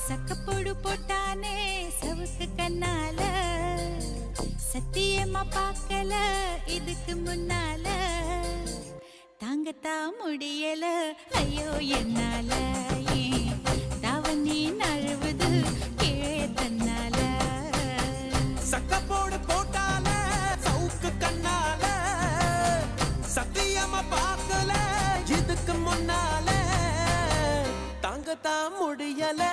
சக்கப்போடு போட்டானே சவுக்கு கண்ணால, சத்தியமா பார்க்கல இதுக்கு முன்னால. தாங்கத்தான் முடியல ஐயோ என்னால, ஏன் தாவணி நழுவுது கீழே தன்னால. சக்கப்போடு போட்டால சவுக்கு கண்ணால, சத்தியமா பார்க்கல இதுக்கு முன்னால. தாங்கத்தான் முடியல